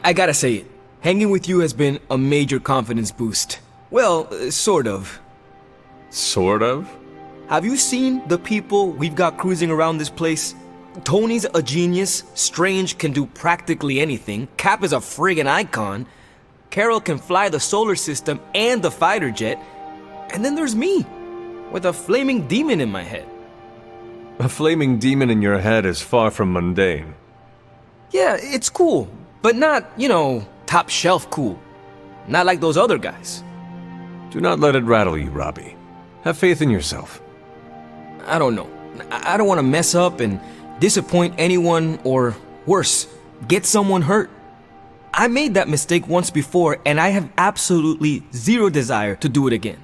I gotta say it. Hanging with you has been a major confidence boost. Well, sort of. Sort of? Have you seen the people we've got cruising around this place? Tony's a genius, Strange can do practically anything, Cap is a friggin' icon, Carol can fly the solar system and the fighter jet, and then there's me, with a flaming demon in my head. A flaming demon in your head is far from mundane. Yeah, it's cool, but not, top shelf cool. Not like those other guys. Do not let it rattle you, Robbie. Have faith in yourself. I don't know. I don't want to mess up and disappoint anyone or, worse, get someone hurt. I made that mistake once before and I have absolutely zero desire to do it again.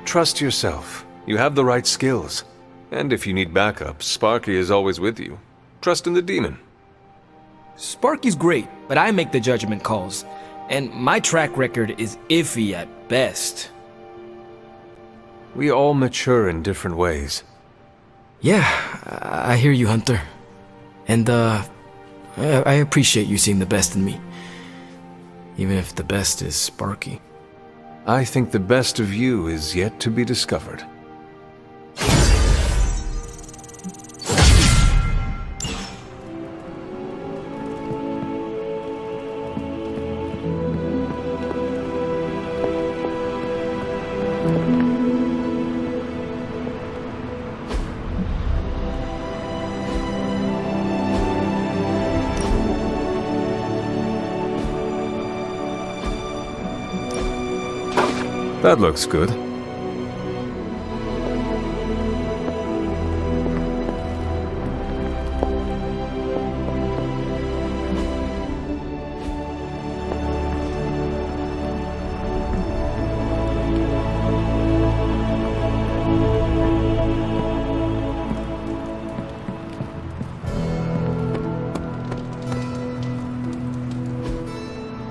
Trust yourself. You have the right skills. And if you need backup, Sparky is always with you. Trust in the demon. Sparky's great, but I make the judgment calls. And my track record is iffy at best. We all mature in different ways. Yeah, I hear you, Hunter. And, I appreciate you seeing the best in me. Even if the best is Sparky. I think the best of you is yet to be discovered. That looks good.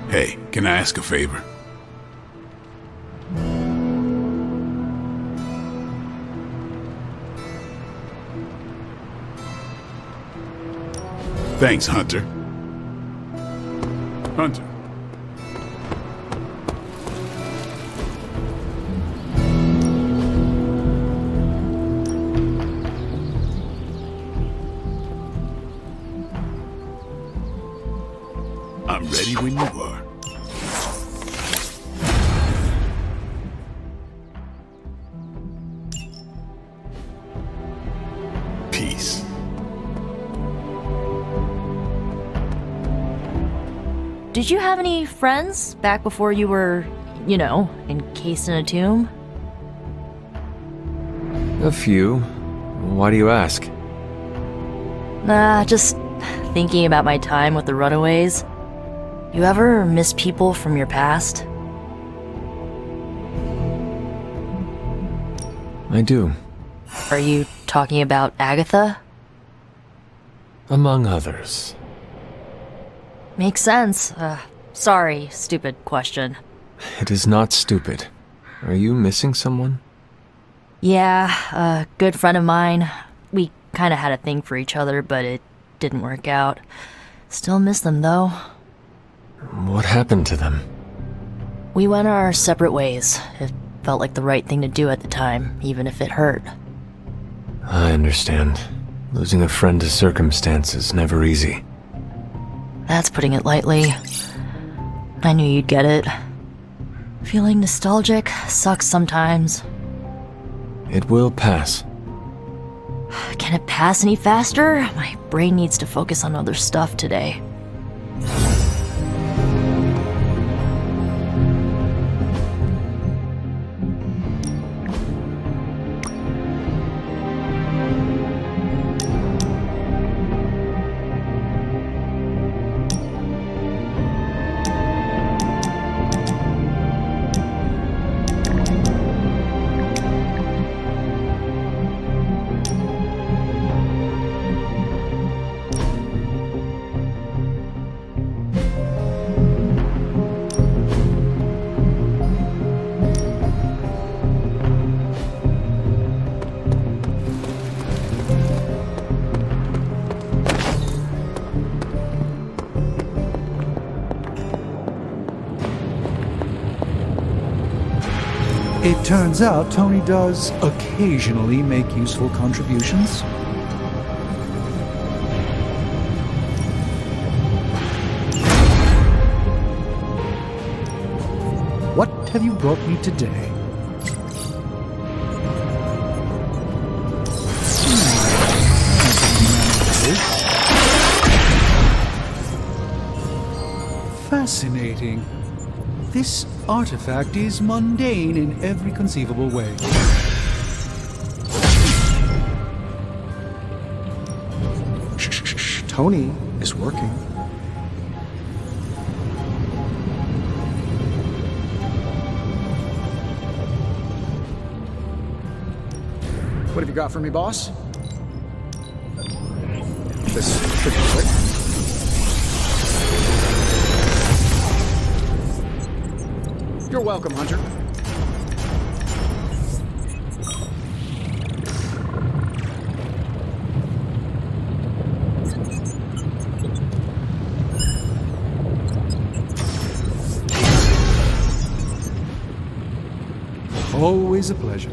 Hey, can I ask a favor? Thanks, Hunter. Hunter. I'm ready when you are. Peace. Did you have any friends back before you were, encased in a tomb? A few. Why do you ask? Nah, just thinking about my time with the Runaways. You ever miss people from your past? I do. Are you talking about Agatha? Among others. Makes sense. Sorry, stupid question. It is not stupid. Are you missing someone? Yeah, a good friend of mine. We kinda had a thing for each other, but it didn't work out. Still miss them, though. What happened to them? We went our separate ways. It felt like the right thing to do at the time, even if it hurt. I understand. Losing a friend to circumstance is never easy. That's putting it lightly. I knew you'd get it. Feeling nostalgic sucks sometimes. It will pass. Can it pass any faster? My brain needs to focus on other stuff today. It turns out Tony does occasionally make useful contributions. What have you brought me today? Fascinating. This artifact is mundane in every conceivable way. Shh. Tony is working. What have you got for me, boss? This should be quick. You're welcome, Hunter. Always a pleasure.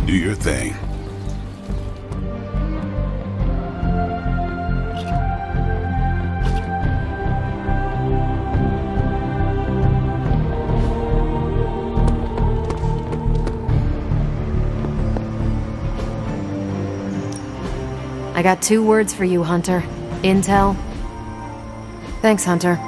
Do your thing. I got 2 words for you, Hunter. Intel. Thanks, Hunter.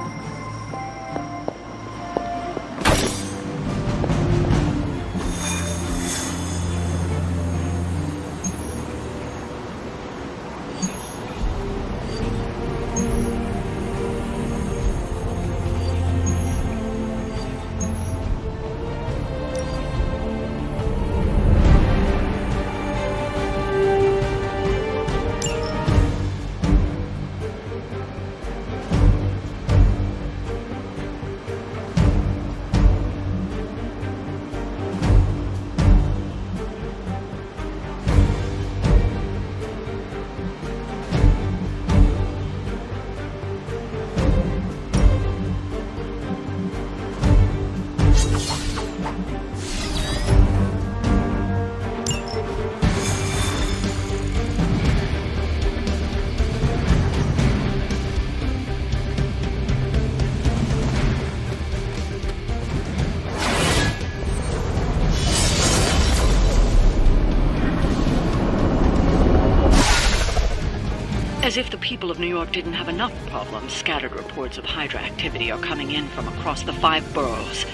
As if the people of New York didn't have enough problems, scattered reports of Hydra activity are coming in from across the 5 boroughs.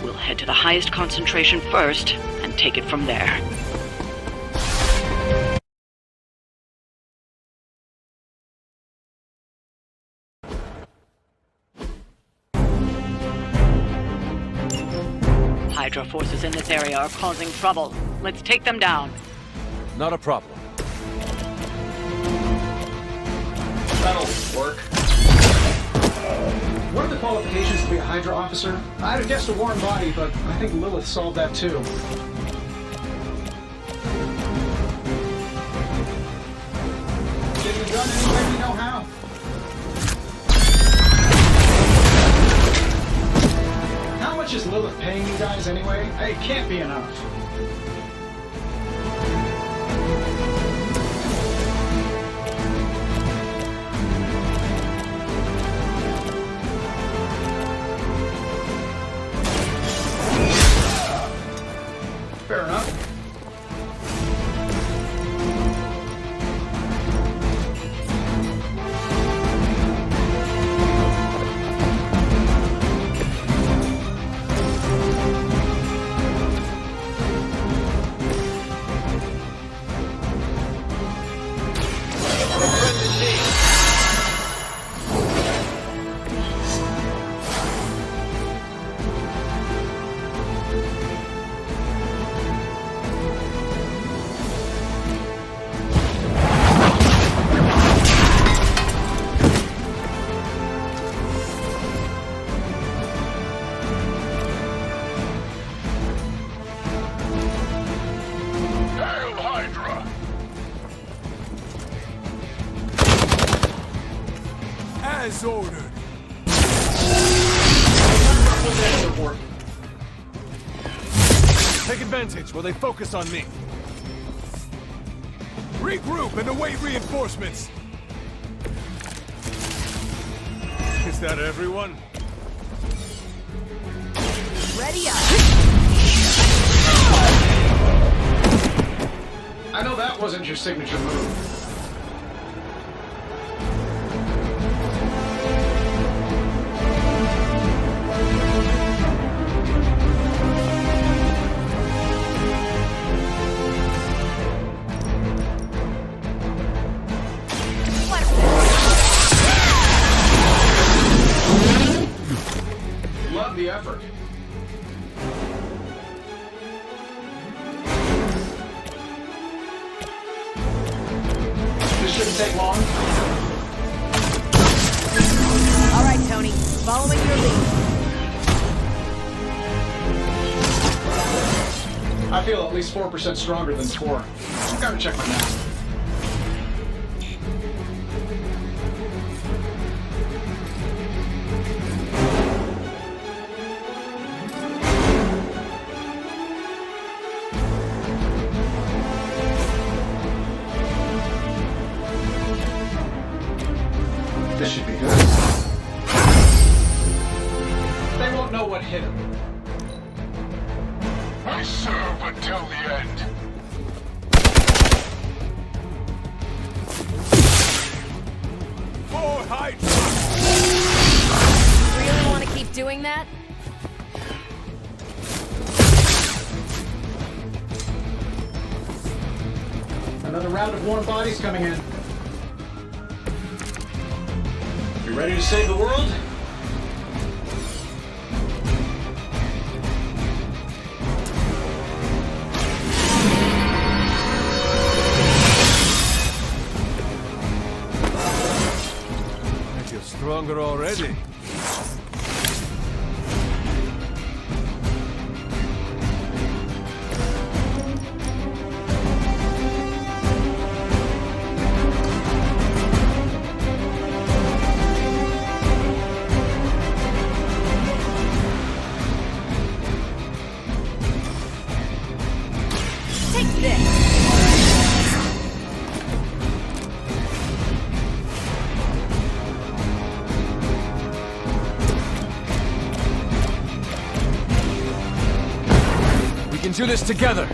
We'll head to the highest concentration first and take it from there. Hydra forces in this area are causing trouble. Let's take them down. Not a problem. That'll work. What are the qualifications to be a Hydra officer? I'd have guessed a warm body, but I think Lilith solved that too. Get it done any way we know how. How much is Lilith paying you guys anyway? It can't be enough. As ordered. Report. Take advantage while they focus on me. Regroup and await reinforcements. Is that everyone? Ready up. I know that wasn't your signature move. Love the effort. This shouldn't take long. All right, Tony. Following your lead. I feel at least 4% stronger than before. Gotta check my math. This should be good. They won't know what hit him. I serve until the end. For Hydra! Really want to keep doing that? Another round of warm bodies coming in. You ready to save the world? I feel stronger already. Take this. We can do this together.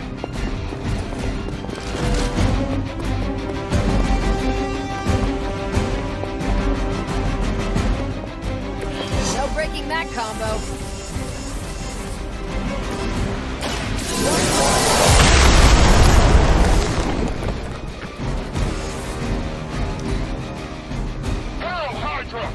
No breaking that combo. Hail Hydra!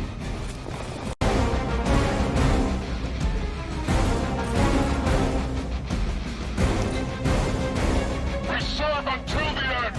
We serve until the end!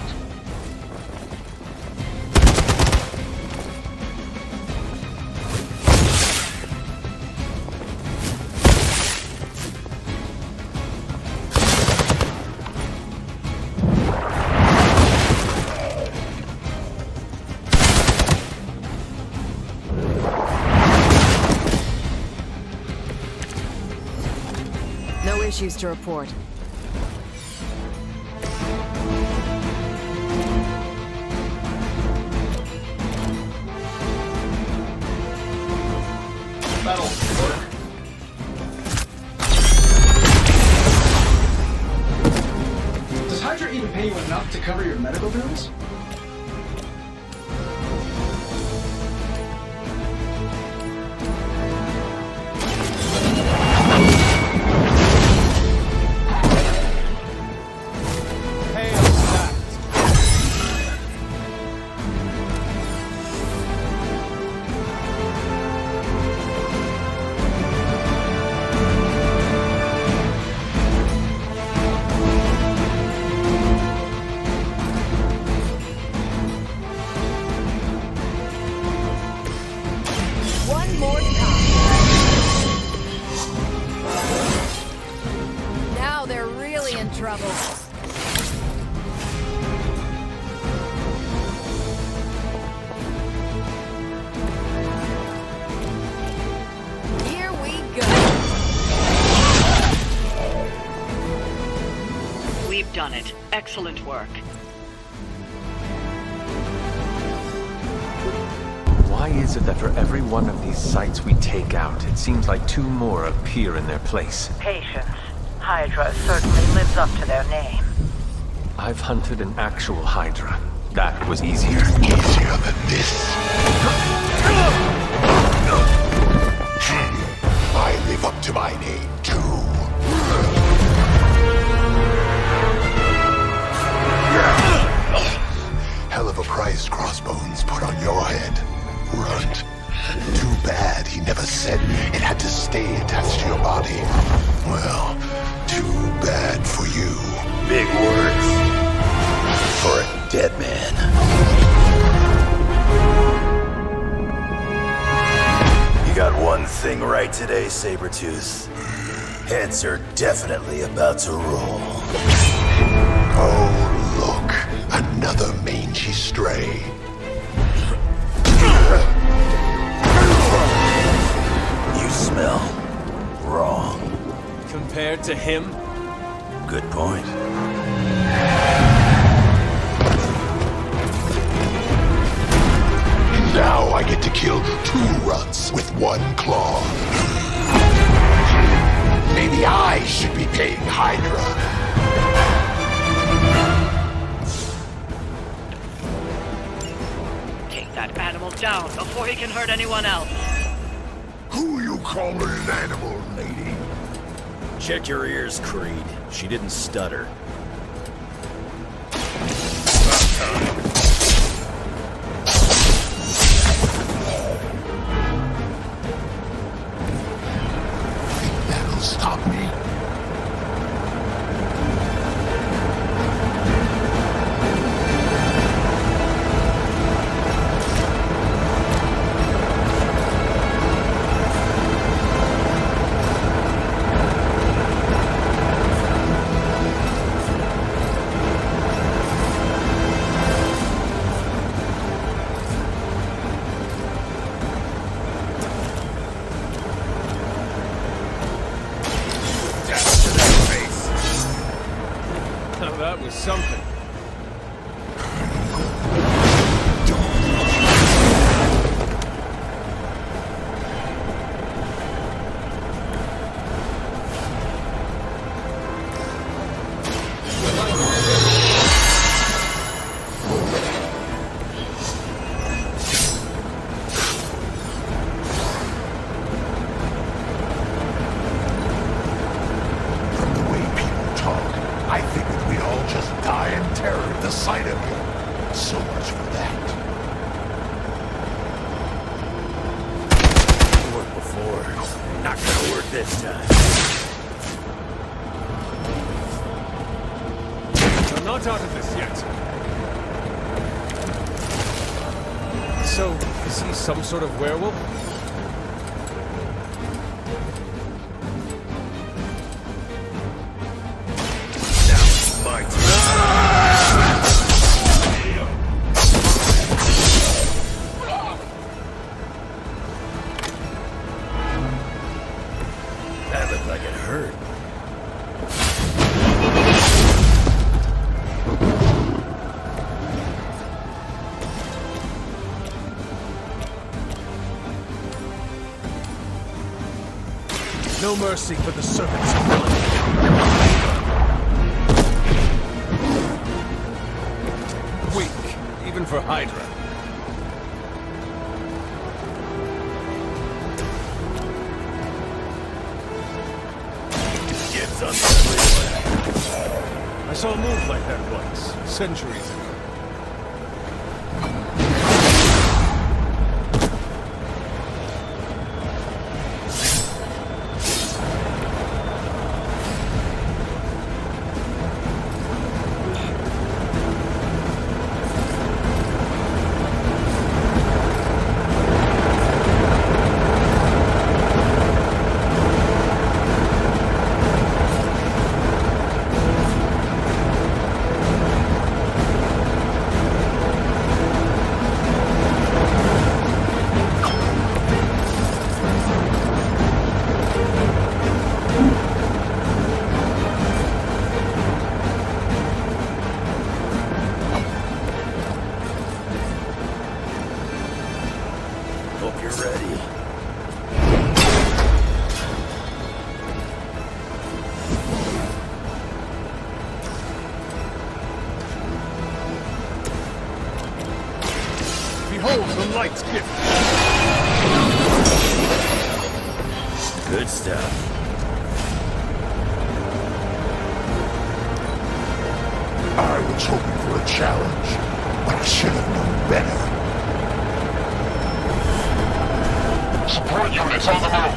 No issues to report. That'll work. Does Hydra even pay you enough to cover your medical bills? Hail that! excellent work. Why is it that for every one of these sites we take out, it seems like two more appear in their place? Patience. Hydra certainly lives up to their name. I've hunted an actual Hydra. That was easier. Easier than this. I live up to my name, too. Hell of a price Crossbones put on your head, Runt. Too bad he never said it had to stay attached to your body. Well, too bad for you. Big words for a dead man. You got one thing right today, Sabretooth. Heads are definitely about to roll. Oh, look. Another mangy stray. You smell wrong. Compared to him? Good point. Now I get to kill two runts with one claw. Maybe I should be paying Hydra. Take that animal down before he can hurt anyone else. Who you calling an animal, lady? Check your ears, Creed. She didn't stutter. That'll stop me. Now that was something. From the way people talk, I figured we'd all just die in terror at the sight of you. So much for that. Worked before. Not gonna work this time. I'm not out of this yet. So, is he some sort of werewolf? My turn. That looked like it hurt. No mercy for the servants of God. Weak, even for Hydra. Gibbs unfriendly. I saw a move like that once, centuries ago. Hope you're ready. Behold the light's gift. Good stuff. I was hoping for a challenge, but I should have known better. Support units on the move.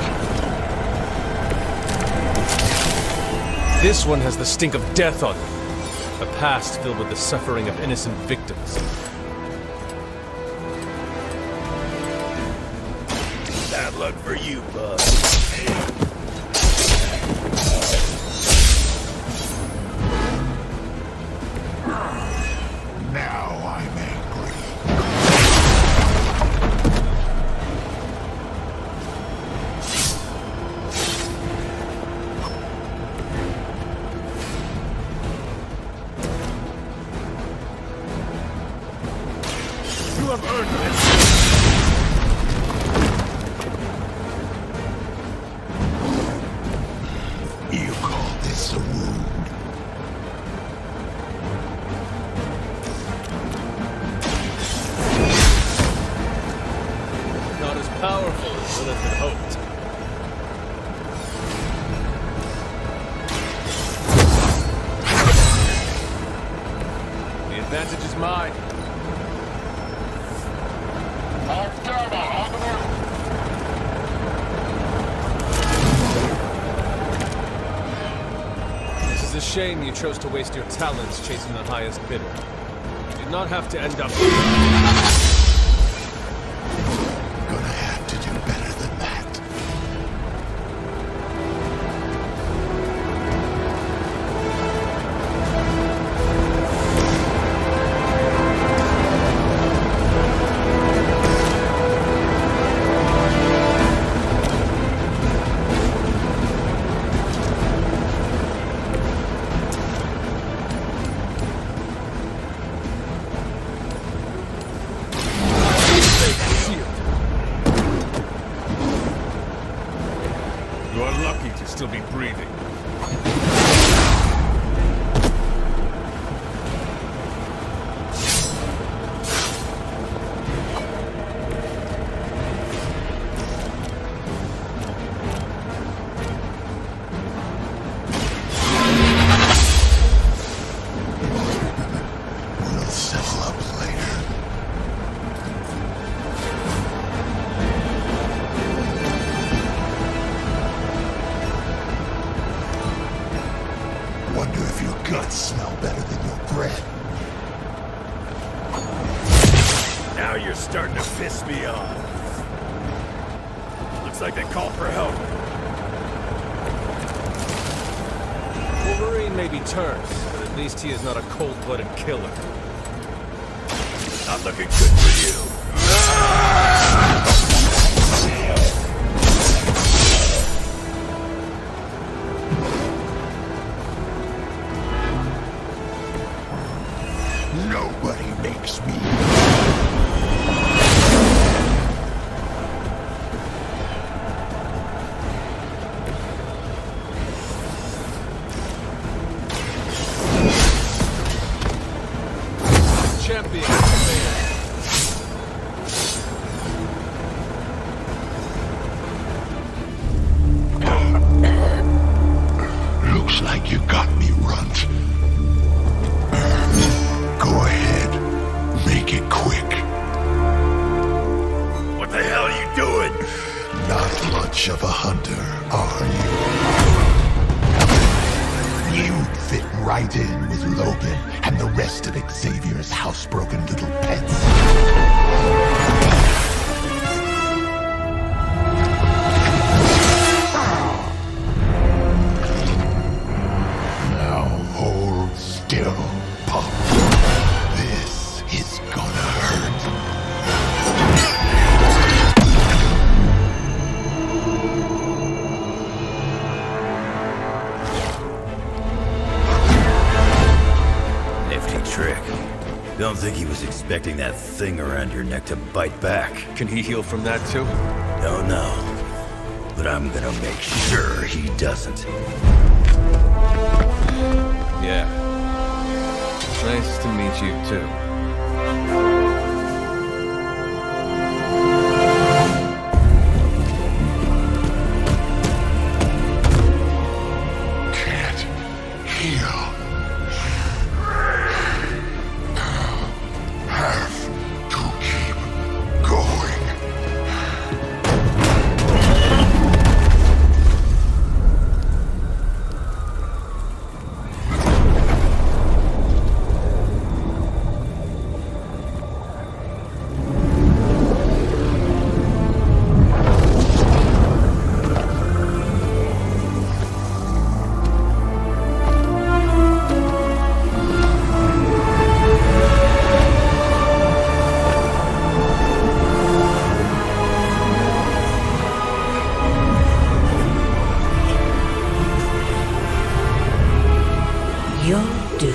This one has the stink of death on it. A past filled with the suffering of innocent victims. Bad luck for you, bud. Now I'm angry. You have earned this. You call this a wound? Not as powerful as Lilith had hoped. The advantage is mine. This is a shame you chose to waste your talents chasing the highest bidder. You did not have to end up here. Gonna have to do better than that. You are lucky to still be breathing. We'll settle up later. Wonder if your guts smell better than your breath. Now you're starting to piss me off. Looks like they called for help. Wolverine may be terse, but at least he is not a cold-blooded killer. Not looking good for you. Nobody makes me. Champion command. Looks like you got me, Runt. Go ahead. Make it quick. What the hell are you doing? Not much of a hunter, are you? You'd fit right in with Logan and the rest of Xavier's housebroken little pets. Now hold still, Pop. This is gonna hurt. Nifty trick. Don't think he was was expecting that thing around your neck to bite back. Can he heal from that too? Don't know. But I'm gonna make sure he doesn't. Yeah. Nice to meet you too. Can't heal. Have to keep going. You'll do.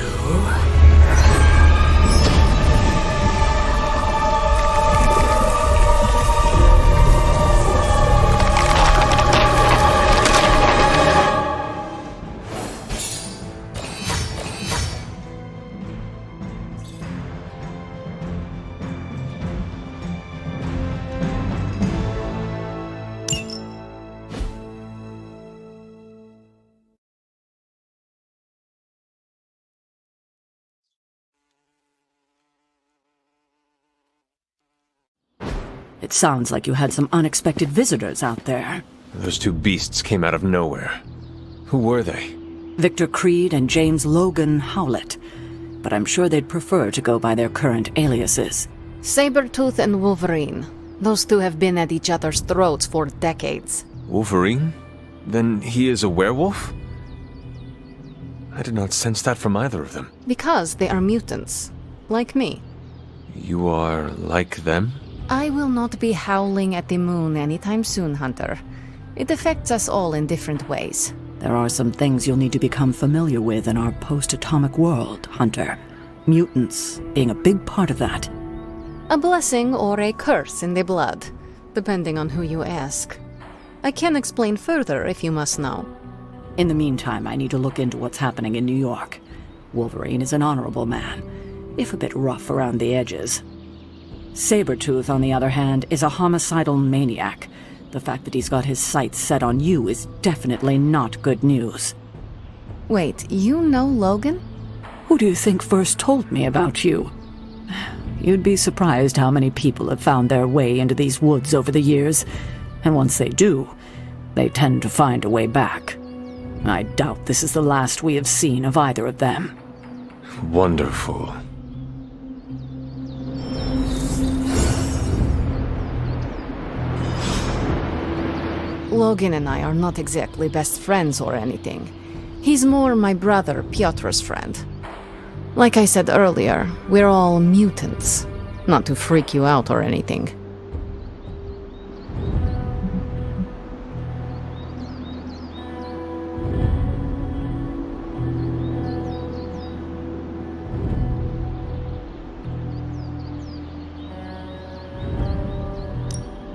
It sounds like you had some unexpected visitors out there. Those two beasts came out of nowhere. Who were they? Victor Creed and James Logan Howlett. But I'm sure they'd prefer to go by their current aliases. Sabretooth and Wolverine. Those two have been at each other's throats for decades. Wolverine? Then he is a werewolf? I did not sense that from either of them. Because they are mutants. Like me. You are like them? I will not be howling at the moon anytime soon, Hunter. It affects us all in different ways. There are some things you'll need to become familiar with in our post-atomic world, Hunter. Mutants being a big part of that. A blessing or a curse in the blood, depending on who you ask. I can explain further if you must know. In the meantime, I need to look into what's happening in New York. Wolverine is an honorable man, if a bit rough around the edges. Sabretooth, on the other hand, is a homicidal maniac. The fact that he's got his sights set on you is definitely not good news. Wait, you know Logan? Who do you think first told me about you? You'd be surprised how many people have found their way into these woods over the years, and once they do, they tend to find a way back. I doubt this is the last we have seen of either of them. Wonderful. Logan and I are not exactly best friends or anything. He's more my brother Piotr's friend. Like I said earlier, we're all mutants. Not to freak you out or anything.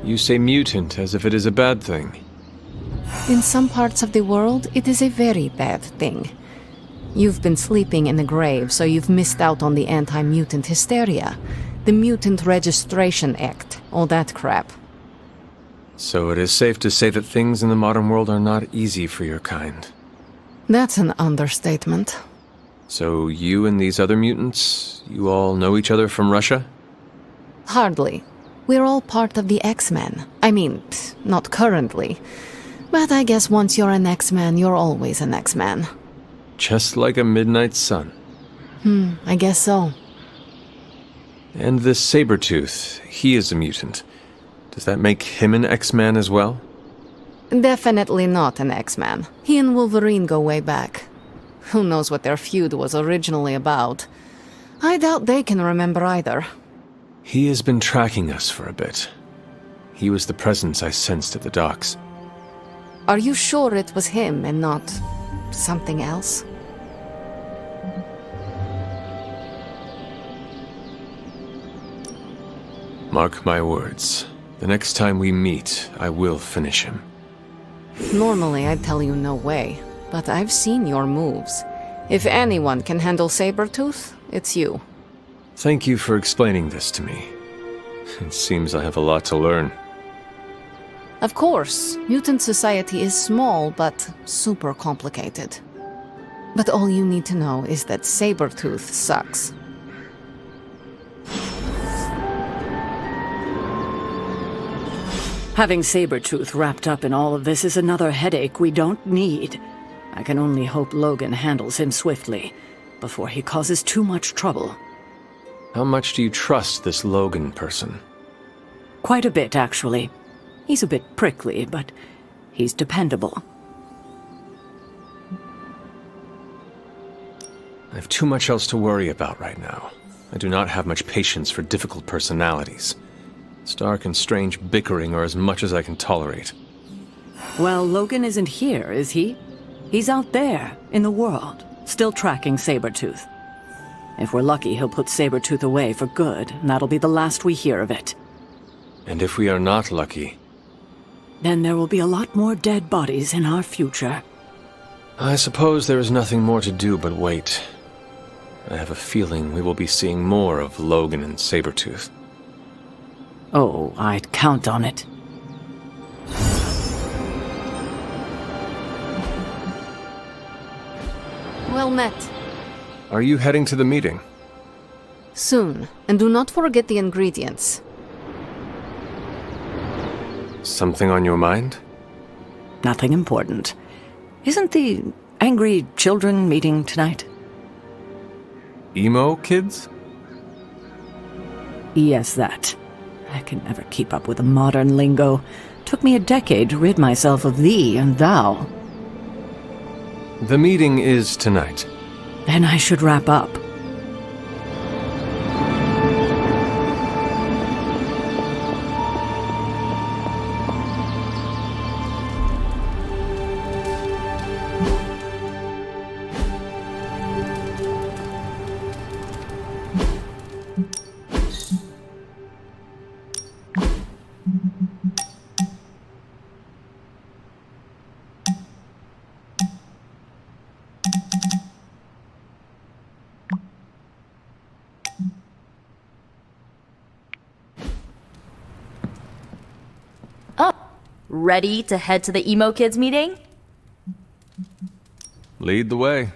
You say mutant as if it is a bad thing. In some parts of the world, it is a very bad thing. You've been sleeping in a grave, so you've missed out on the anti-mutant hysteria. The Mutant Registration Act, all that crap. So it is safe to say that things in the modern world are not easy for your kind. That's an understatement. So you and these other mutants, you all know each other from Russia? Hardly. We're all part of the X-Men. I mean, not currently. But I guess once you're an X-Man, you're always an X-Man. Just like a midnight sun. I guess so. And this Sabretooth, he is a mutant. Does that make him an X-Man as well? Definitely not an X-Man. He and Wolverine go way back. Who knows what their feud was originally about. I doubt they can remember either. He has been tracking us for a bit. He was the presence I sensed at the docks. Are you sure it was him and not something else? Mark my words. The next time we meet, I will finish him. Normally, I'd tell you no way, but I've seen your moves. If anyone can handle Sabretooth, it's you. Thank you for explaining this to me. It seems I have a lot to learn. Of course, mutant society is small, but super complicated. But all you need to know is that Sabretooth sucks. Having Sabretooth wrapped up in all of this is another headache we don't need. I can only hope Logan handles him swiftly, before he causes too much trouble. How much do you trust this Logan person? Quite a bit, actually. He's a bit prickly, but he's dependable. I have too much else to worry about right now. I do not have much patience for difficult personalities. Stark and Strange bickering are as much as I can tolerate. Well, Logan isn't here, is he? He's out there, in the world, still tracking Sabretooth. If we're lucky, he'll put Sabretooth away for good, and that'll be the last we hear of it. And if we are not lucky? Then there will be a lot more dead bodies in our future. I suppose there is nothing more to do but wait. I have a feeling we will be seeing more of Logan and Sabretooth. Oh, I'd count on it. Well met. Are you heading to the meeting? Soon, and do not forget the ingredients. Something on your mind? Nothing important. Isn't the Angry Children meeting tonight? Emo kids? Yes, that. I can never keep up with the modern lingo. Took me a decade to rid myself of thee and thou. The meeting is tonight. Then I should wrap up. Ready to head to the emo kids meeting? Lead the way.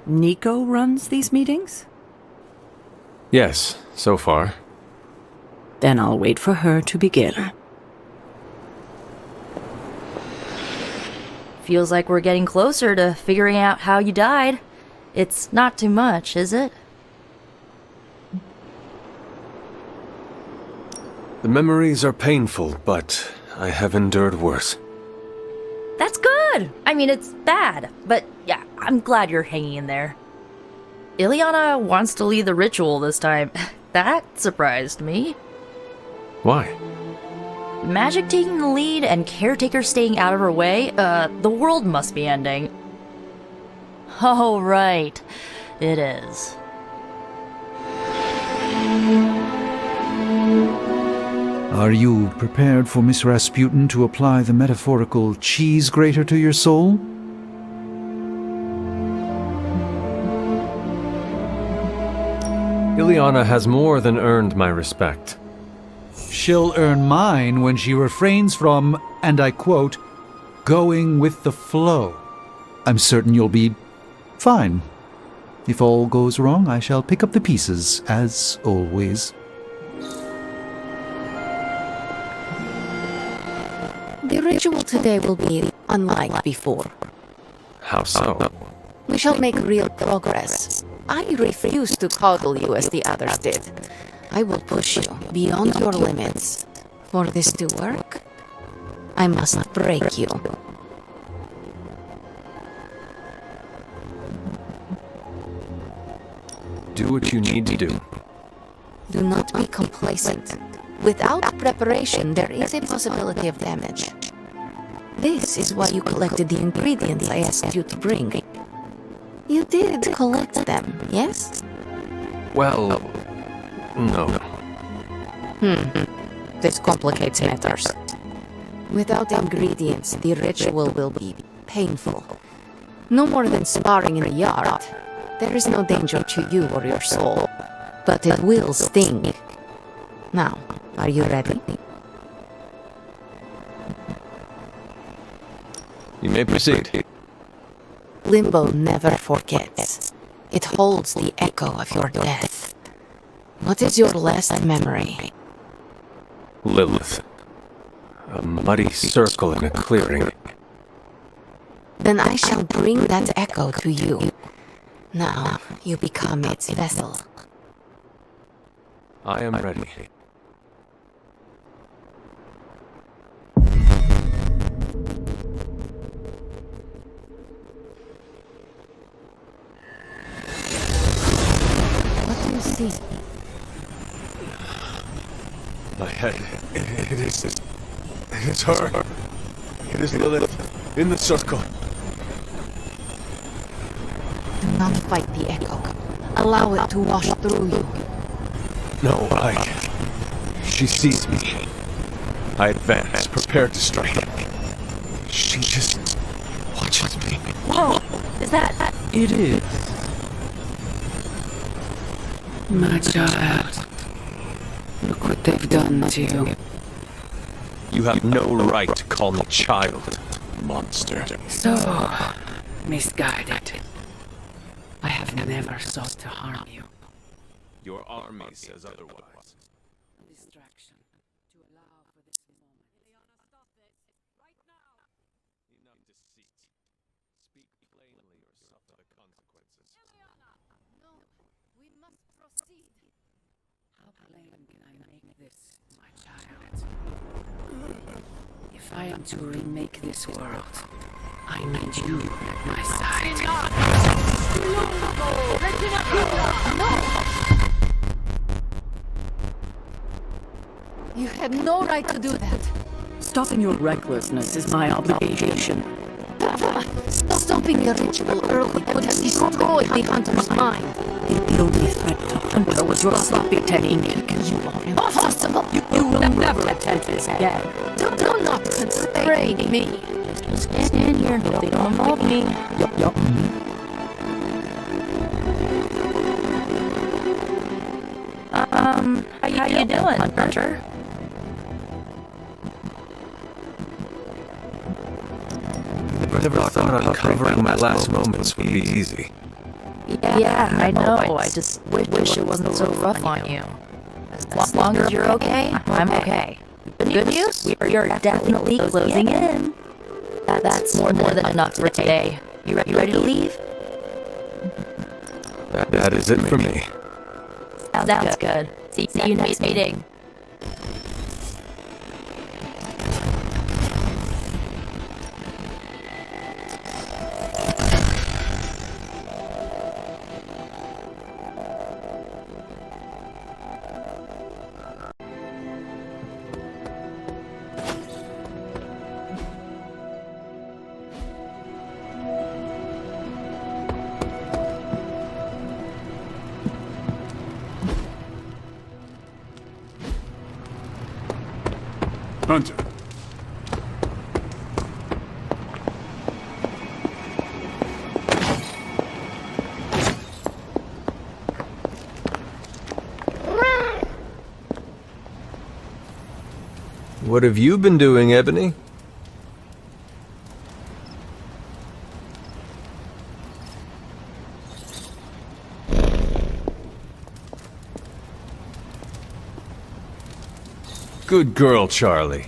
Nico runs these meetings? Yes, so far. Then I'll wait for her to begin. Feels like we're getting closer to figuring out how you died. It's not too much, is it? The memories are painful, but I have endured worse. That's good! I mean, it's bad, but yeah, I'm glad you're hanging in there. Ileana wants to lead the ritual this time. That surprised me. Why? Magic taking the lead and Caretaker staying out of her way, the world must be ending. Oh, right. It is. Are you prepared for Miss Rasputin to apply the metaphorical cheese grater to your soul? Ileana has more than earned my respect. She'll earn mine when she refrains from, and I quote, going with the flow. I'm certain you'll be fine. If all goes wrong, I shall pick up the pieces, as always. The ritual today will be unlike before. How so? We shall make real progress. I refuse to coddle you as the others did. I will push you beyond your limits. For this to work, I must break you. Do what you need to do. Do not be complacent. Without preparation, there is a possibility of damage. This is why you collected the ingredients I asked you to bring. You did collect them, yes? Well, no. This complicates matters. Without ingredients, the ritual will be painful. No more than sparring in the yard. There is no danger to you or your soul, but it will sting. Now, are you ready? You may proceed. Limbo never forgets. It holds the echo of your death. What is your last memory? Lilith. A muddy circle in a clearing. Then I shall bring that echo to you. Now, you become its vessel. I am ready. What do you see? My head. It is her. It is Lilith. In the circle. Do not fight the echo. Allow it to wash through you. No, she sees me. I advance, prepared to strike. She just watches me. Whoa! Is that... It is. My child. Look what they've done to you. You have no right to call me child, monster. So misguided. I have never sought to harm you. Your army says otherwise. Distraction. To allow for this moment. Ileana, stop this! Right now! Enough deceit. Speak plainly or suffer the consequences. Ileana! No, we must proceed. How plain can I make this, my child? If I am to remake this world, I need you at my side. You had no right to do that. Stopping your recklessness is my obligation. Stopping the ritual early would have destroyed the hunter's mind. The only threat to Hunter was your sloppy technique. You are impossible. You will never attempt this again. Do not constrain me. Just stand here and hope they don't involve me. Yup. How you doing, Hunter? I never thought uncovering my last moments would be easy. Yeah, I know. I just wish it wasn't so rough on you. As long as you're okay, I'm okay. Good news? You're definitely closing in. That's more than enough for today. You ready to leave? That is it for me. Sounds good. See you next meeting. Hunter. What have you been doing, Ebony? Good girl, Charlie.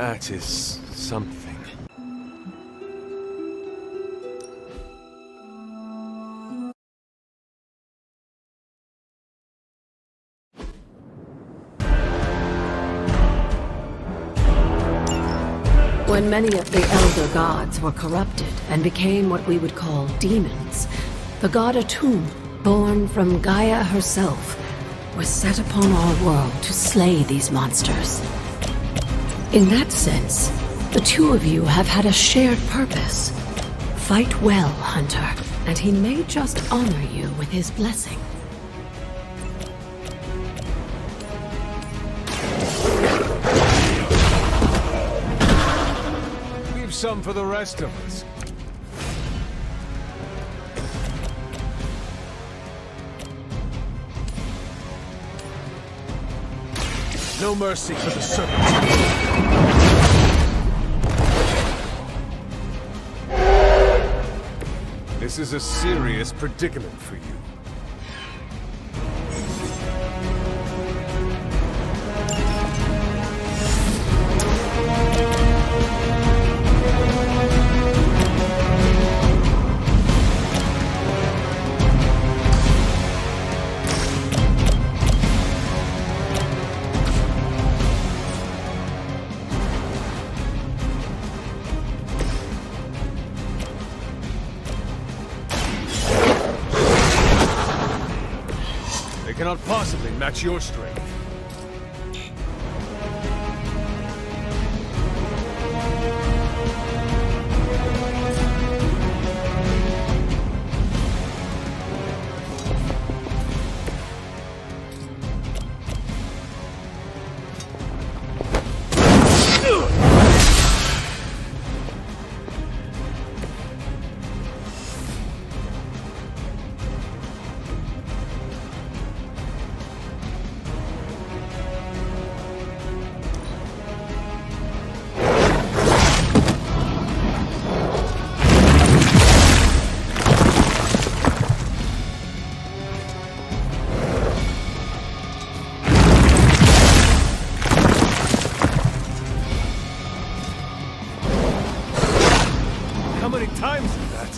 That is something. When many of the elder gods were corrupted and became what we would call demons, the god Atum, born from Gaia herself, was set upon our world to slay these monsters. In that sense, the two of you have had a shared purpose. Fight well, Hunter, and he may just honor you with his blessing. Leave some for the rest of us. No mercy for the serpents. This is a serious predicament for you. Cannot possibly match your strength. How many times is that?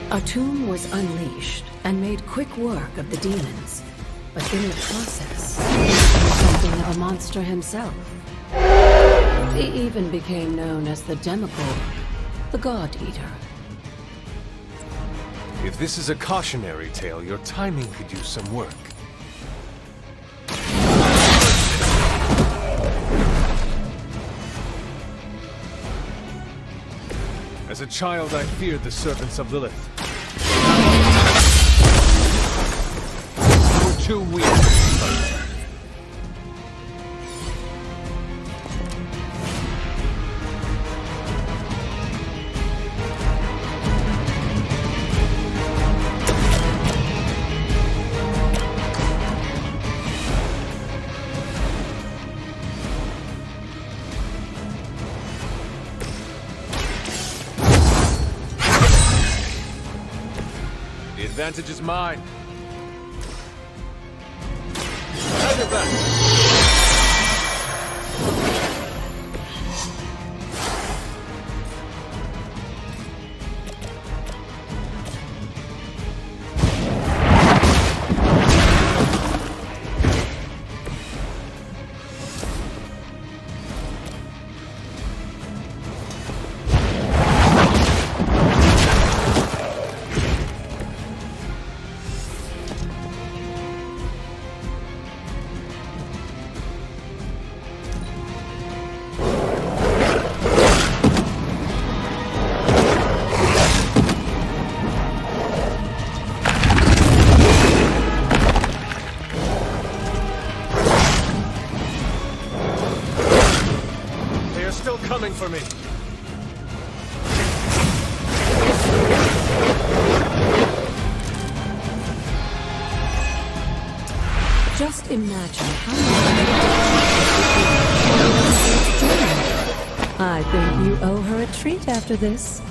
Atum was unleashed and made quick work of the demons, but in the process, he became something of a monster himself. He even became known as the Demogorgon, the God Eater. If this is a cautionary tale, your timing could use some work. As a child, I feared the servants of Lilith. You were too weak. The advantage is mine. Have your back. Coming for me. Just imagine how I think you owe her a treat after this.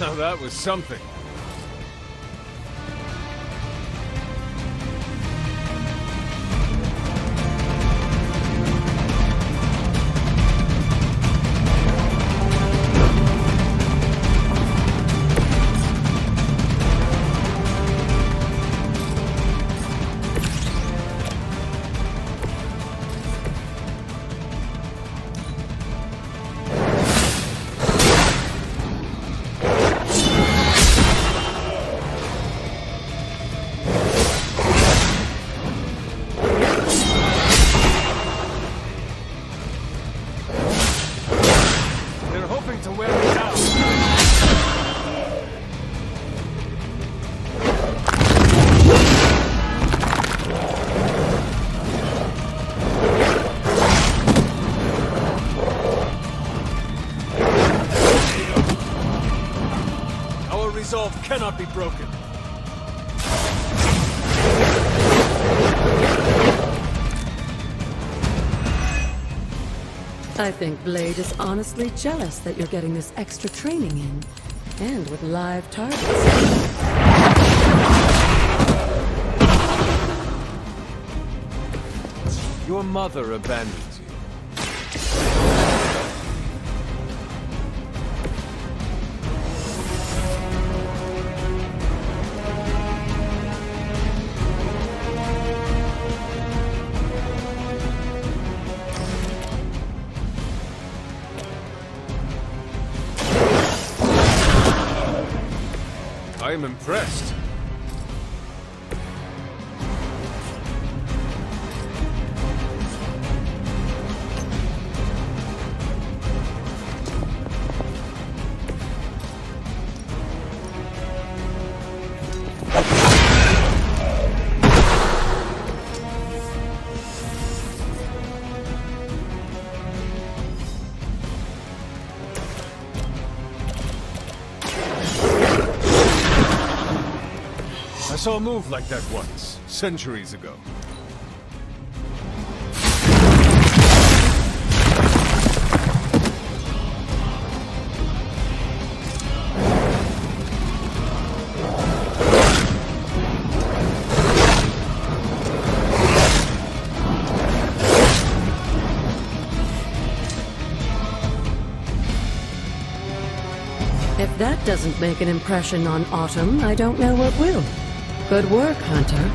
Now that was something. To wear me down. Our resolve cannot be broken. I think Blade is honestly jealous that you're getting this extra training in. And with live targets. Your mother abandons you. I am impressed. I saw a move like that once, centuries ago. If that doesn't make an impression on Autumn, I don't know what will. Good work, Hunter.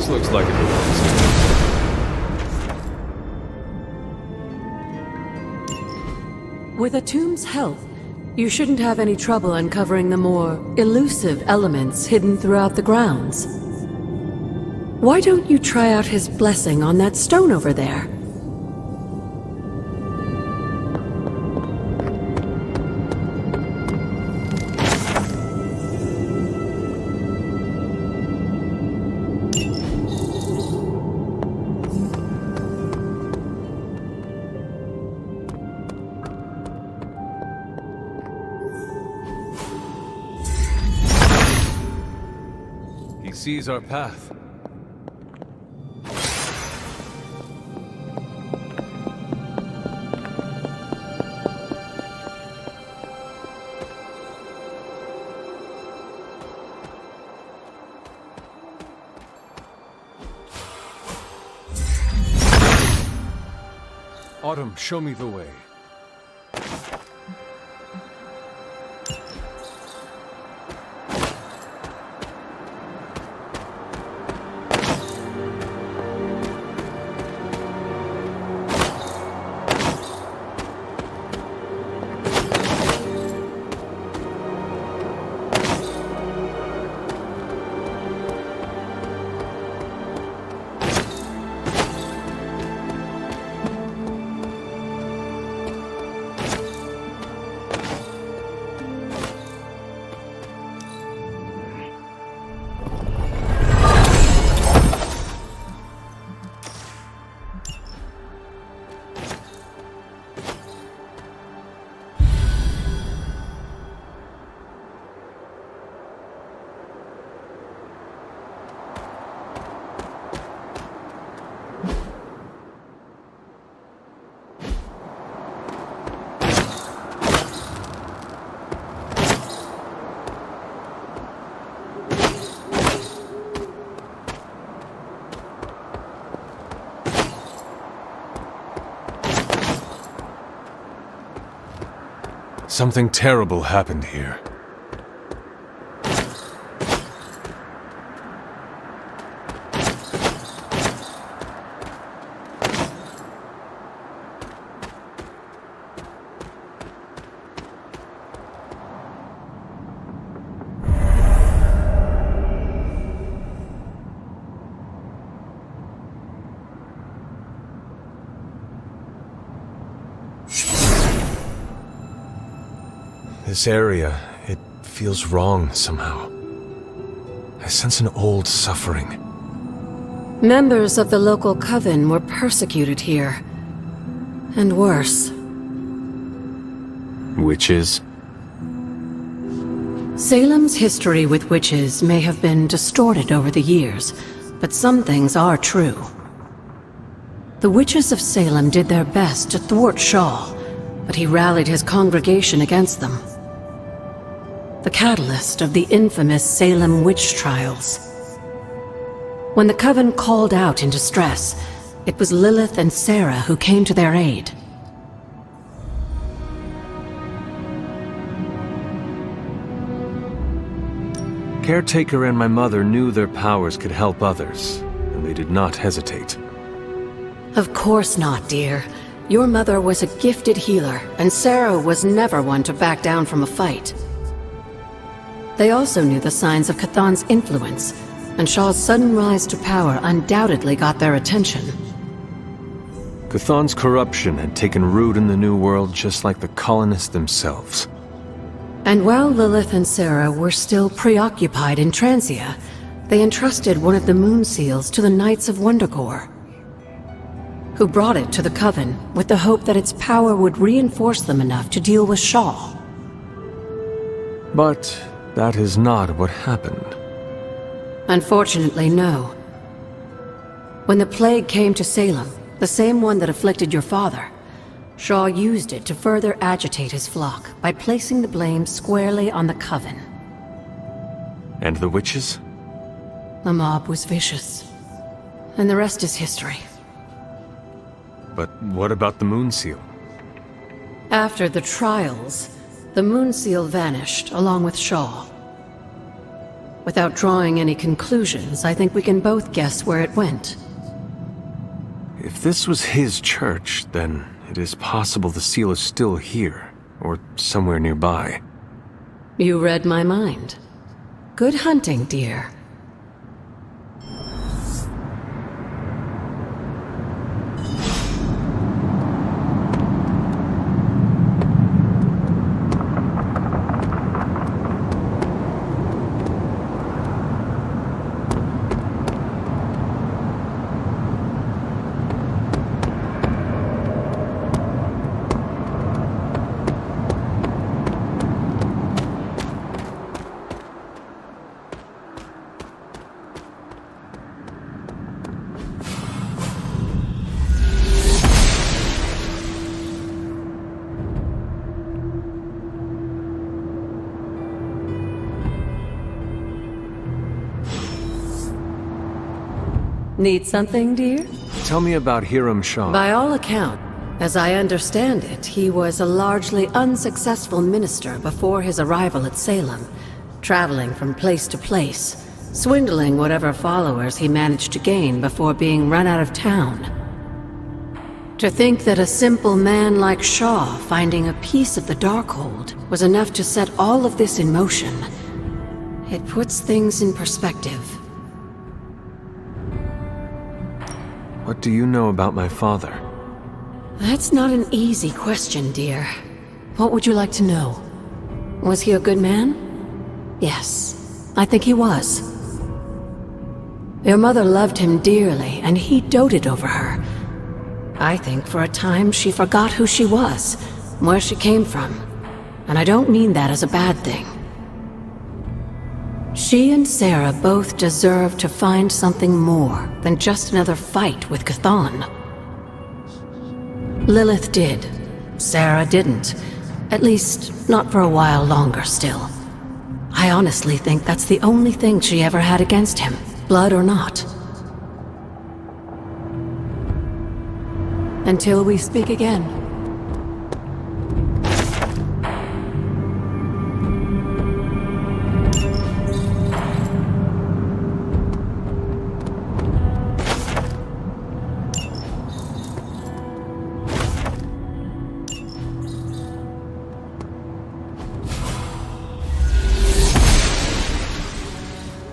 Looks like it belongs. With Atum's help, you shouldn't have any trouble uncovering the more elusive elements hidden throughout the grounds. Why don't you try out his blessing on that stone over there? He sees our path. Autumn, show me the way. Something terrible happened here. This area, it feels wrong somehow. I sense an old suffering. Members of the local coven were persecuted here. And worse. Witches? Salem's history with witches may have been distorted over the years, but some things are true. The witches of Salem did their best to thwart Shaw, but he rallied his congregation against them. The catalyst of the infamous Salem witch trials. When the coven called out in distress, it was Lilith and Sarah who came to their aid. Caretaker and my mother knew their powers could help others, and they did not hesitate. Of course not, dear. Your mother was a gifted healer, and Sarah was never one to back down from a fight. They also knew the signs of Cthulhu's influence, and Shaw's sudden rise to power undoubtedly got their attention. Cthulhu's corruption had taken root in the New World just like the colonists themselves. And while Lilith and Sarah were still preoccupied in Transia, they entrusted one of the moon seals to the Knights of Wondergore, who brought it to the Coven with the hope that its power would reinforce them enough to deal with Shaw. But that is not what happened. Unfortunately, no. When the plague came to Salem, the same one that afflicted your father, Shaw used it to further agitate his flock by placing the blame squarely on the Coven. And the witches? The mob was vicious. And the rest is history. But what about the moon seal? After the trials, the moon seal vanished along with Shaw. Without drawing any conclusions, I think we can both guess where it went. If this was his church, then it is possible the seal is still here, or somewhere nearby. You read my mind. Good hunting, dear. Need something, dear? Tell me about Hiram Shaw. By all accounts, As I understand it, he was a largely unsuccessful minister before his arrival at Salem, traveling from place to place, swindling whatever followers he managed to gain before being run out of town. To think that a simple man like Shaw finding a piece of the Darkhold was enough to set all of this in motion, it puts things in perspective. What do you know about my father? That's not an easy question, dear. What would you like to know? Was he a good man? Yes, I think he was. Your mother loved him dearly, and he doted over her. I think for a time she forgot who she was, where she came from. And I don't mean that as a bad thing. She and Sarah both deserve to find something more than just another fight with Chthon. Lilith did. Sarah didn't. At least, not for a while longer still. I honestly think that's the only thing she ever had against him, blood or not. Until we speak again.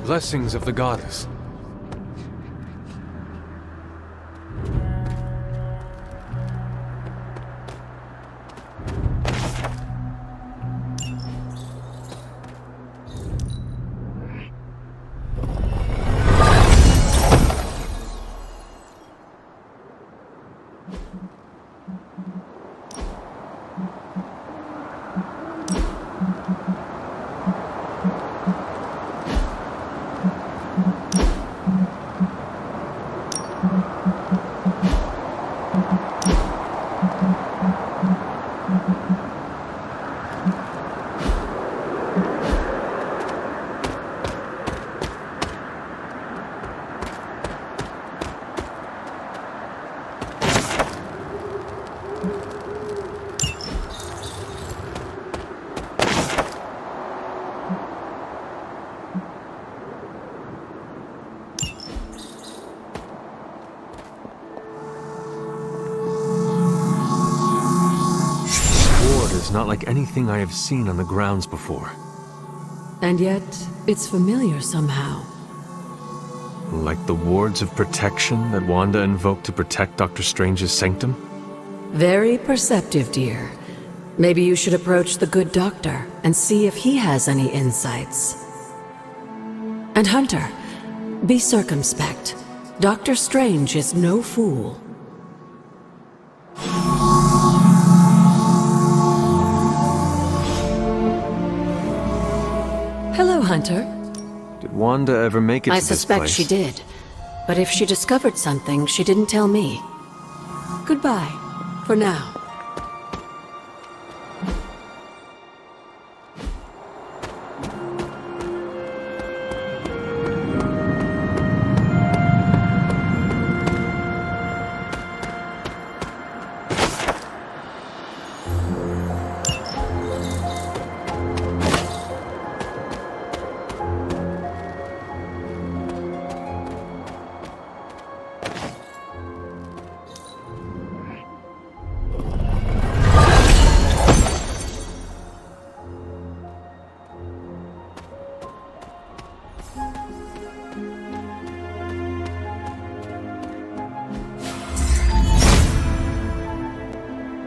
Blessings of the goddess. Not like anything I have seen on the grounds before. And yet, it's familiar somehow. Like the wards of protection that Wanda invoked to protect Dr. Strange's sanctum? Very perceptive, dear. Maybe you should approach the good doctor and see if he has any insights. And Hunter, be circumspect. Dr. Strange is no fool. Hello, Hunter. Did Wanda ever make it to this place? I suspect she did. But if she discovered something, she didn't tell me. Goodbye, for now.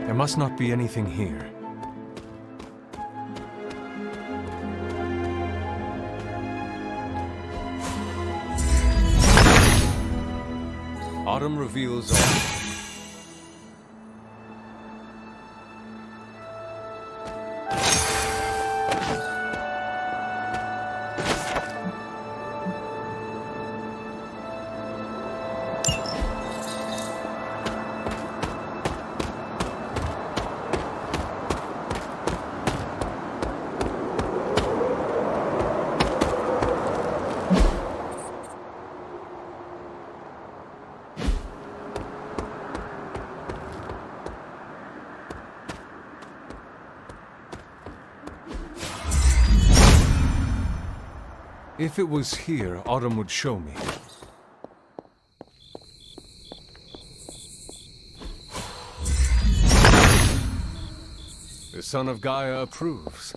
There must not be anything here. Autumn reveals all. If it was here, Autumn would show me. The son of Gaia approves.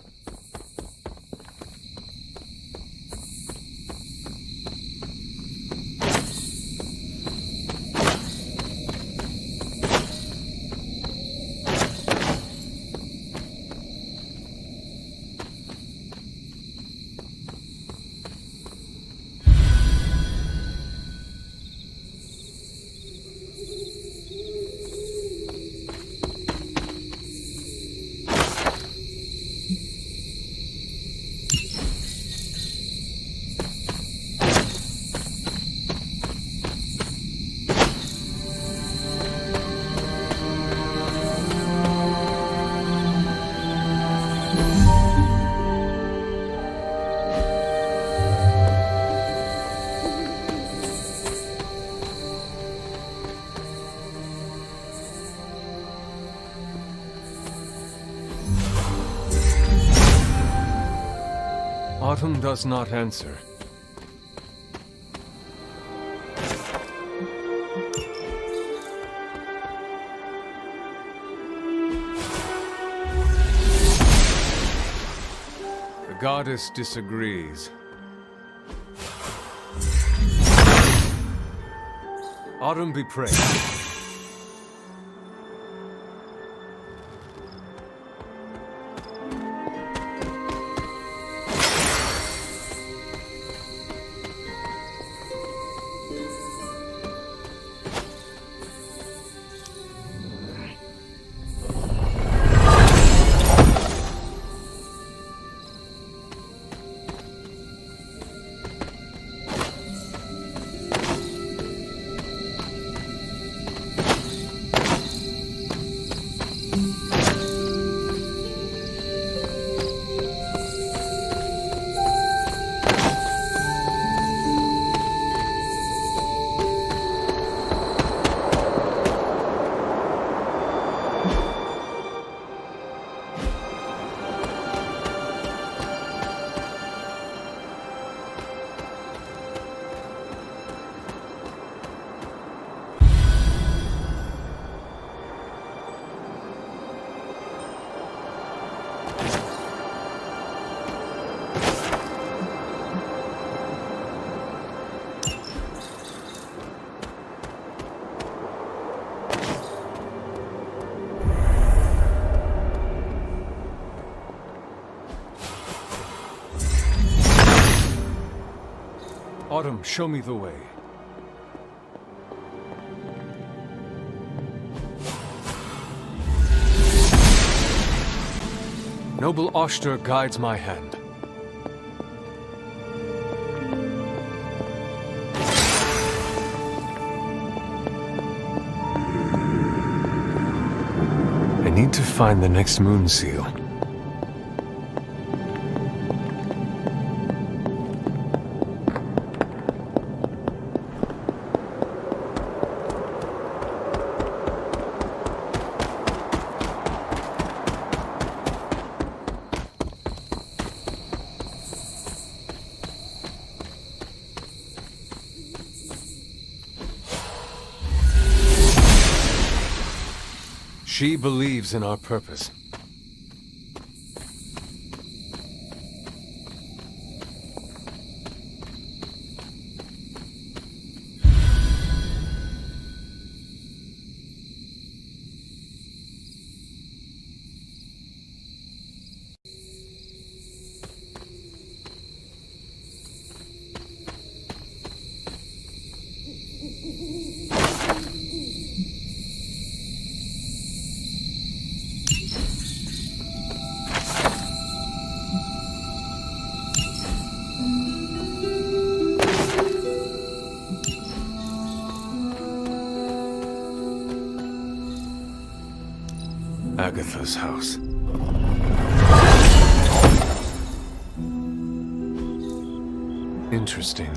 Autumn does not answer. The goddess disagrees. Autumn be praised. Autumn, show me the way. Noble Oshter guides my hand. I need to find the next moon seal. She believes in our purpose. Agatha's house. Interesting.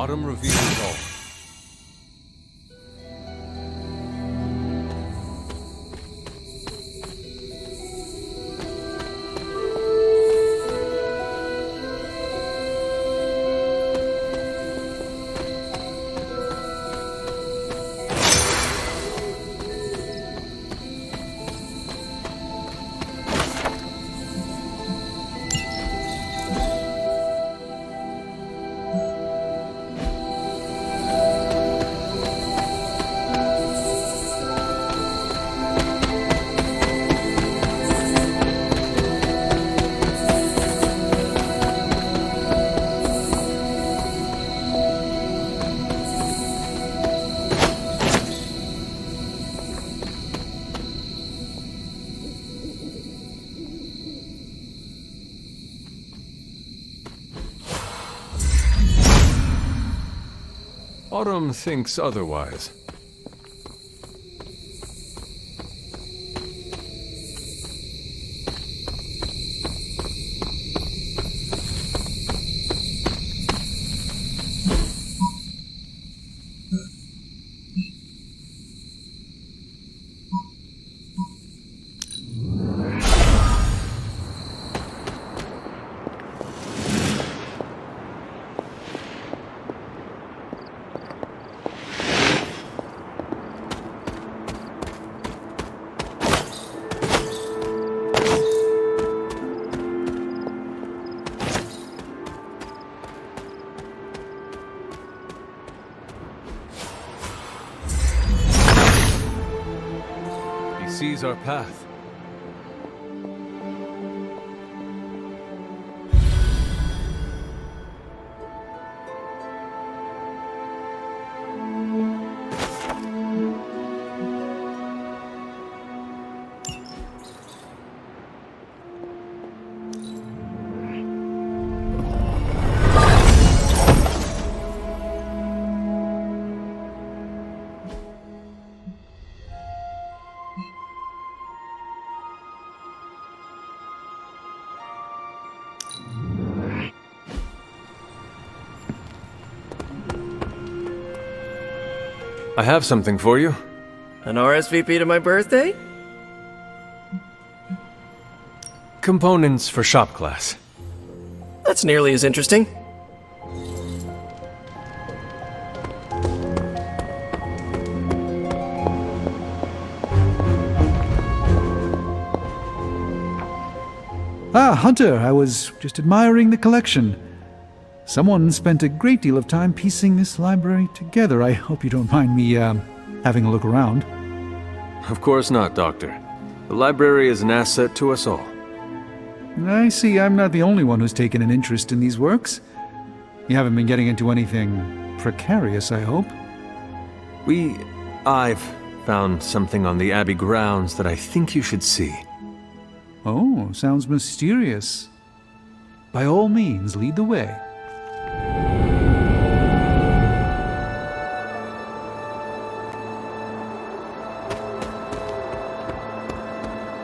Autumn reveals all. Autumn thinks otherwise. Sees our path. I have something for you. An RSVP to my birthday? Components for shop class. That's nearly as interesting. Ah, Hunter, I was just admiring the collection. Someone spent a great deal of time piecing this library together. I hope you don't mind me, having a look around. Of course not, Doctor. The library is an asset to us all. I see I'm not the only one who's taken an interest in these works. You haven't been getting into anything precarious, I hope? I've found something on the Abbey grounds that I think you should see. Oh, sounds mysterious. By all means, lead the way.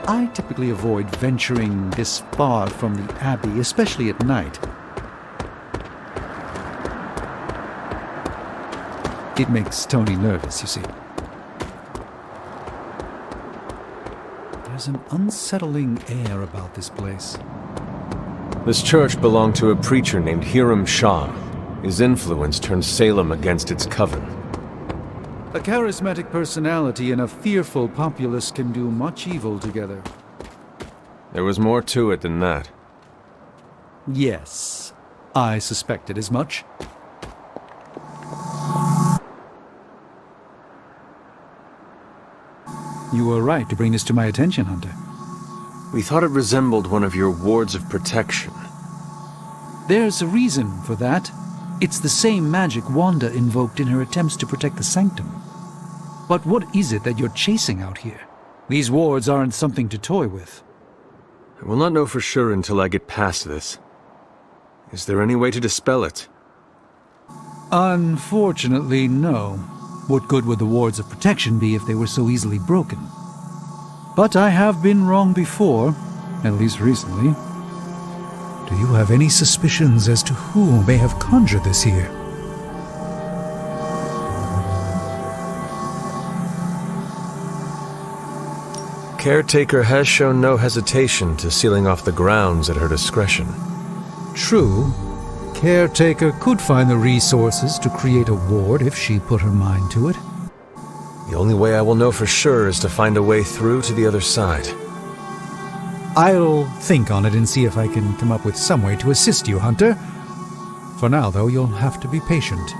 I typically avoid venturing this far from the Abbey, especially at night. It makes Tony nervous, you see. There's an unsettling air about this place. This church belonged to a preacher named Hiram Shah. His influence turned Salem against its coven. A charismatic personality and a fearful populace can do much evil together. There was more to it than that. Yes, I suspected as much. You were right to bring this to my attention, Hunter. We thought it resembled one of your wards of protection. There's a reason for that. It's the same magic Wanda invoked in her attempts to protect the Sanctum. But what is it that you're chasing out here? These wards aren't something to toy with. I will not know for sure until I get past this. Is there any way to dispel it? Unfortunately, no. What good would the wards of protection be if they were so easily broken? But I have been wrong before, at least recently. Do you have any suspicions as to who may have conjured this here? Caretaker has shown no hesitation to sealing off the grounds at her discretion. True. Caretaker could find the resources to create a ward if she put her mind to it. The only way I will know for sure is to find a way through to the other side. I'll think on it and see if I can come up with some way to assist you, Hunter. For now, though, you'll have to be patient.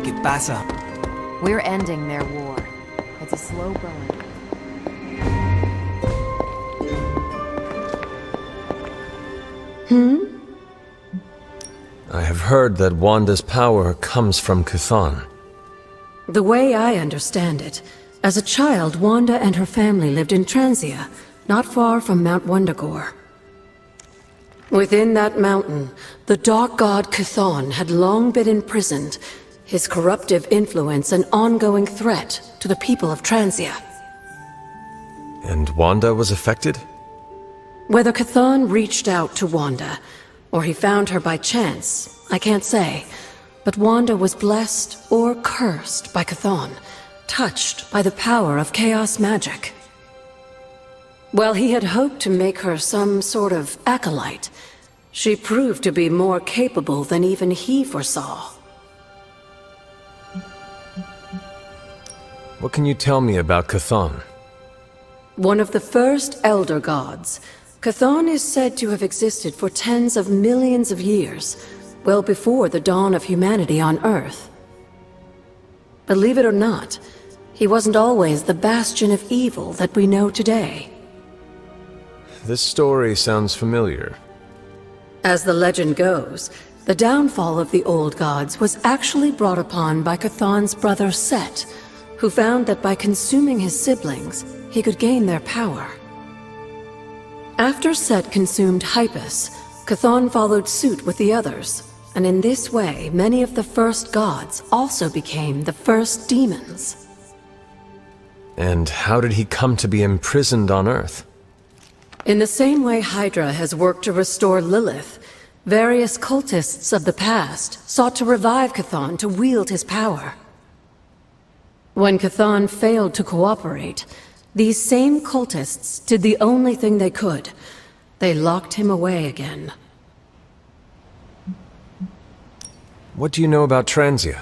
¿Qué pasa? We're ending their war. It's a slow burn. I have heard that Wanda's power comes from Chthon. The way I understand it, as a child, Wanda and her family lived in Transia, not far from Mount Wundagore. Within that mountain, the dark god Chthon had long been imprisoned, his corruptive influence an ongoing threat to the people of Transia. And Wanda was affected? Whether Chthon reached out to Wanda, or he found her by chance, I can't say. But Wanda was blessed or cursed by Chthon, touched by the power of chaos magic. While he had hoped to make her some sort of acolyte, she proved to be more capable than even he foresaw. What can you tell me about Chthon? One of the first Elder Gods, Chthon is said to have existed for tens of millions of years, well before the dawn of humanity on Earth. Believe it or not, he wasn't always the bastion of evil that we know today. This story sounds familiar. As the legend goes, the downfall of the old gods was actually brought upon by Chthon's brother Set, who found that by consuming his siblings, he could gain their power. After Set consumed Hypus, Chthon followed suit with the others, and in this way, many of the first gods also became the first demons. And how did he come to be imprisoned on Earth? In the same way Hydra has worked to restore Lilith, various cultists of the past sought to revive Chthon to wield his power. When Chthon failed to cooperate, these same cultists did the only thing they could. They locked him away again. What do you know about Transia?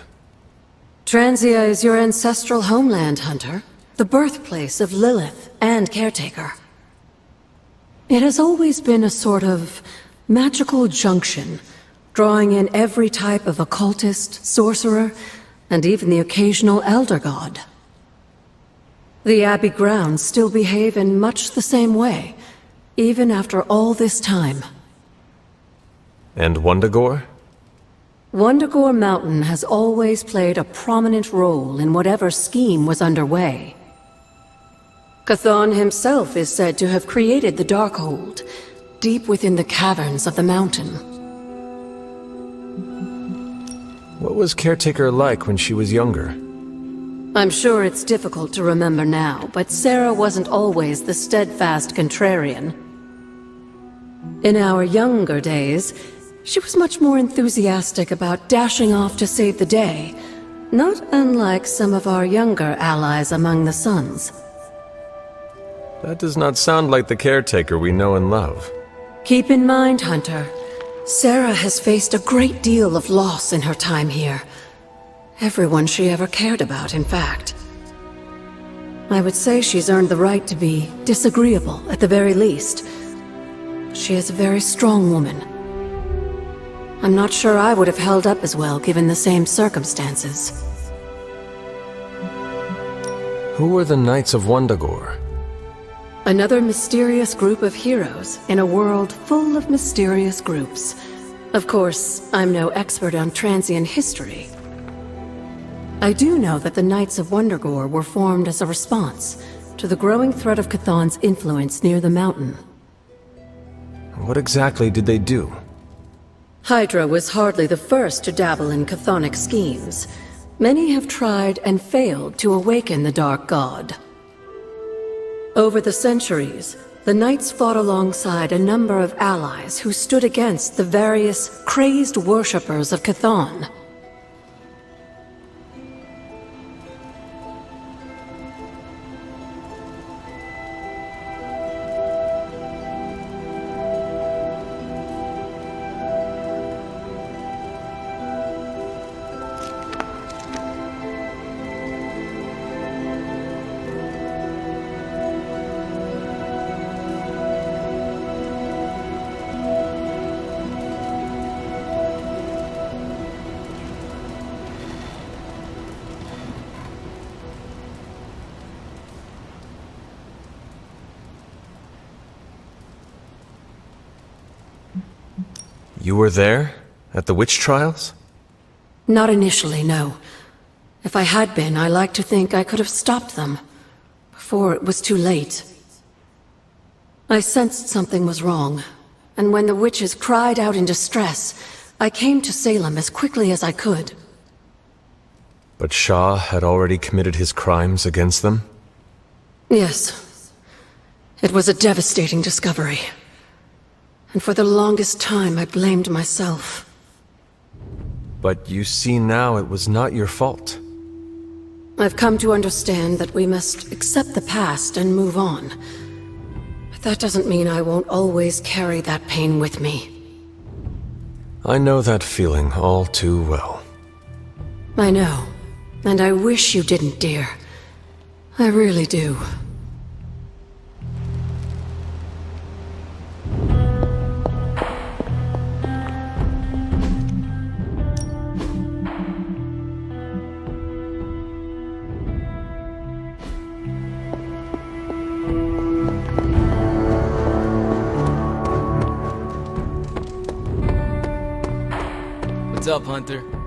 Transia is your ancestral homeland, Hunter. The birthplace of Lilith and Caretaker. It has always been a sort of magical junction, drawing in every type of occultist, sorcerer, and even the occasional Elder God. The Abbey grounds still behave in much the same way, even after all this time. And Wundagore? Wundagore Mountain has always played a prominent role in whatever scheme was underway. Chthon himself is said to have created the Darkhold, deep within the caverns of the mountain. What was Caretaker like when she was younger? I'm sure it's difficult to remember now, but Sarah wasn't always the steadfast contrarian. In our younger days, she was much more enthusiastic about dashing off to save the day, not unlike some of our younger allies among the Suns. That does not sound like the Caretaker we know and love. Keep in mind, Hunter, Sarah has faced a great deal of loss in her time here. Everyone she ever cared about, in fact. I would say she's earned the right to be disagreeable, at the very least. She is a very strong woman. I'm not sure I would have held up as well given the same circumstances. Who were the Knights of Wundagore? Another mysterious group of heroes in a world full of mysterious groups. Of course, I'm no expert on Transian history. I do know that the Knights of Wundagore were formed as a response to the growing threat of Chthon's influence near the mountain. What exactly did they do? Hydra was hardly the first to dabble in chthonic schemes. Many have tried and failed to awaken the Dark God. Over the centuries, the knights fought alongside a number of allies who stood against the various crazed worshippers of Chthon. You were there? At the witch trials? Not initially, no. If I had been, I like to think I could have stopped them before it was too late. I sensed something was wrong, and when the witches cried out in distress, I came to Salem as quickly as I could. But Shah had already committed his crimes against them? Yes. It was a devastating discovery. And for the longest time, I blamed myself. But you see now it was not your fault. I've come to understand that we must accept the past and move on. But that doesn't mean I won't always carry that pain with me. I know that feeling all too well. I know. And I wish you didn't, dear. I really do. What's up, Hunter?